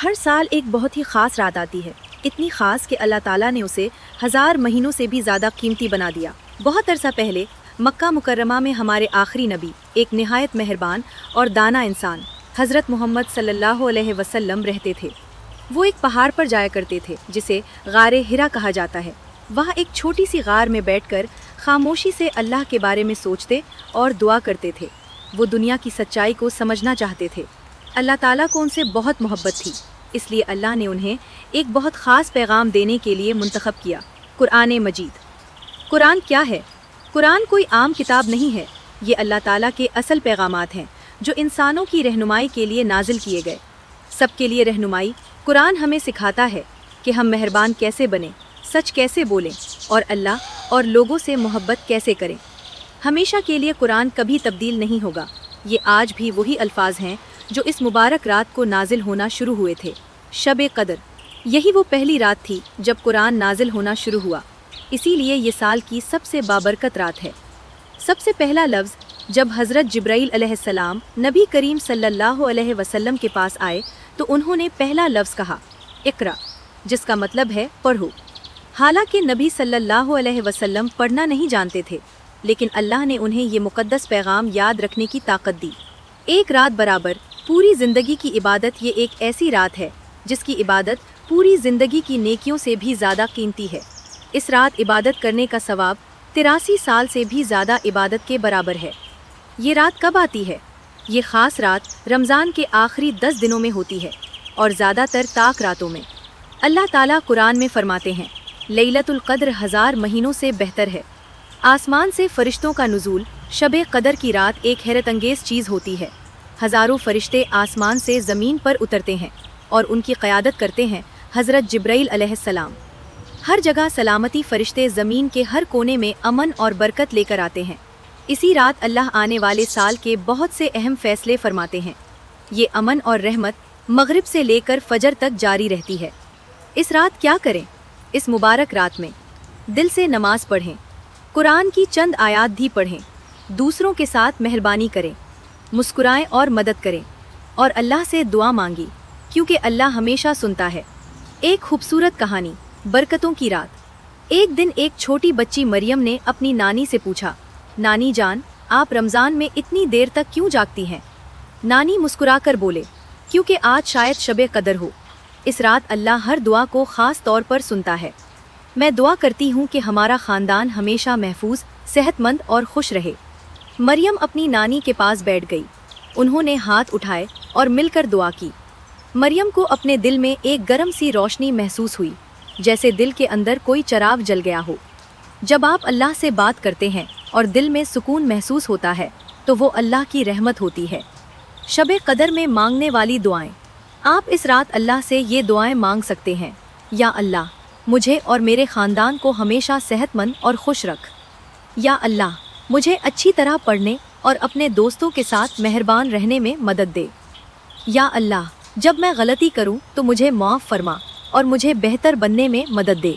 ہر سال ایک بہت ہی خاص رات آتی ہے، اتنی خاص کہ اللہ تعالیٰ نے اسے 1000 مہینوں سے بھی زیادہ قیمتی بنا دیا۔ بہت عرصہ پہلے مکہ مکرمہ میں ہمارے آخری نبی، ایک نہایت مہربان اور دانا انسان، حضرت محمد صلی اللہ علیہ وسلم رہتے تھے۔ وہ ایک پہاڑ پر جایا کرتے تھے جسے غار ہرا کہا جاتا ہے۔ وہاں ایک چھوٹی سی غار میں بیٹھ کر خاموشی سے اللہ کے بارے میں سوچتے اور دعا کرتے تھے۔ وہ دنیا کی سچائی کو سمجھنا چاہتے تھے۔ اللہ تعالیٰ کو ان سے بہت محبت تھی، اس لیے اللہ نے انہیں ایک بہت خاص پیغام دینے کے لیے منتخب کیا، قرآن مجید۔ قرآن کیا ہے؟ قرآن کوئی عام کتاب نہیں ہے، یہ اللہ تعالیٰ کے اصل پیغامات ہیں جو انسانوں کی رہنمائی کے لیے نازل کیے گئے۔ سب کے لیے رہنمائی۔ قرآن ہمیں سکھاتا ہے کہ ہم مہربان کیسے بنیں، سچ کیسے بولیں اور اللہ اور لوگوں سے محبت کیسے کریں۔ ہمیشہ کے لیے قرآن کبھی تبدیل نہیں ہوگا۔ یہ آج بھی وہی الفاظ ہیں جو اس مبارک رات کو نازل ہونا شروع ہوئے تھے، شب قدر۔ یہی وہ پہلی رات تھی جب قرآن نازل ہونا شروع ہوا، اسی لیے یہ سال کی سب سے بابرکت رات ہے۔ سب سے پہلا لفظ جب حضرت جبرائیل علیہ السلام نبی کریم صلی اللہ علیہ وسلم کے پاس آئے تو انہوں نے پہلا لفظ کہا، اقرا، جس کا مطلب ہے پڑھو۔ حالانکہ نبی صلی اللہ علیہ وسلم پڑھنا نہیں جانتے تھے، لیکن اللہ نے انہیں یہ مقدس پیغام یاد رکھنے کی طاقت دی۔ ایک رات برابر پوری زندگی کی عبادت۔ یہ ایک ایسی رات ہے جس کی عبادت پوری زندگی کی نیکیوں سے بھی زیادہ قیمتی ہے۔ اس رات عبادت کرنے کا ثواب 83 سال سے بھی زیادہ عبادت کے برابر ہے۔ یہ رات کب آتی ہے؟ یہ خاص رات رمضان کے آخری 10 دنوں میں ہوتی ہے اور زیادہ تر طاق راتوں میں۔ اللہ تعالیٰ قرآن میں فرماتے ہیں، لیلۃ القدر 1000 مہینوں سے بہتر ہے۔ آسمان سے فرشتوں کا نزول شب قدر کی رات ایک حیرت انگیز چیز ہوتی ہے۔ ہزاروں فرشتے آسمان سے زمین پر اترتے ہیں اور ان کی قیادت کرتے ہیں حضرت جبرائیل علیہ السلام۔ ہر جگہ سلامتی، فرشتے زمین کے ہر کونے میں امن اور برکت لے کر آتے ہیں۔ اسی رات اللہ آنے والے سال کے بہت سے اہم فیصلے فرماتے ہیں۔ یہ امن اور رحمت مغرب سے لے کر فجر تک جاری رہتی ہے۔ اس رات کیا کریں؟ اس مبارک رات میں دل سے نماز پڑھیں، قرآن کی چند آیات بھی پڑھیں، دوسروں کے ساتھ مہربانی کریں، مسکرائیں اور مدد کریں، اور اللہ سے دعا مانگی، کیونکہ اللہ ہمیشہ سنتا ہے۔ ایک خوبصورت کہانی، برکتوں کی رات۔ ایک دن ایک چھوٹی بچی مریم نے اپنی نانی سے پوچھا، نانی جان، آپ رمضان میں اتنی دیر تک کیوں جاگتی ہیں؟ نانی مسکرا کر بولے، کیونکہ آج شاید شب قدر ہو۔ اس رات اللہ ہر دعا کو خاص طور پر سنتا ہے۔ میں دعا کرتی ہوں کہ ہمارا خاندان ہمیشہ محفوظ، صحت مند اور خوش رہے۔ مریم اپنی نانی کے پاس بیٹھ گئی، انہوں نے ہاتھ اٹھائے اور مل کر دعا کی۔ مریم کو اپنے دل میں ایک گرم سی روشنی محسوس ہوئی، جیسے دل کے اندر کوئی چراغ جل گیا ہو۔ جب آپ اللہ سے بات کرتے ہیں اور دل میں سکون محسوس ہوتا ہے تو وہ اللہ کی رحمت ہوتی ہے۔ شب قدر میں مانگنے والی دعائیں۔ آپ اس رات اللہ سے یہ دعائیں مانگ سکتے ہیں، یا اللہ، مجھے اور میرے خاندان کو ہمیشہ صحت مند اور خوش رکھ۔ یا اللہ، مجھے اچھی طرح پڑھنے اور اپنے دوستوں کے ساتھ مہربان رہنے میں مدد دے۔ یا اللہ، جب میں غلطی کروں تو مجھے معاف فرما اور مجھے بہتر بننے میں مدد دے۔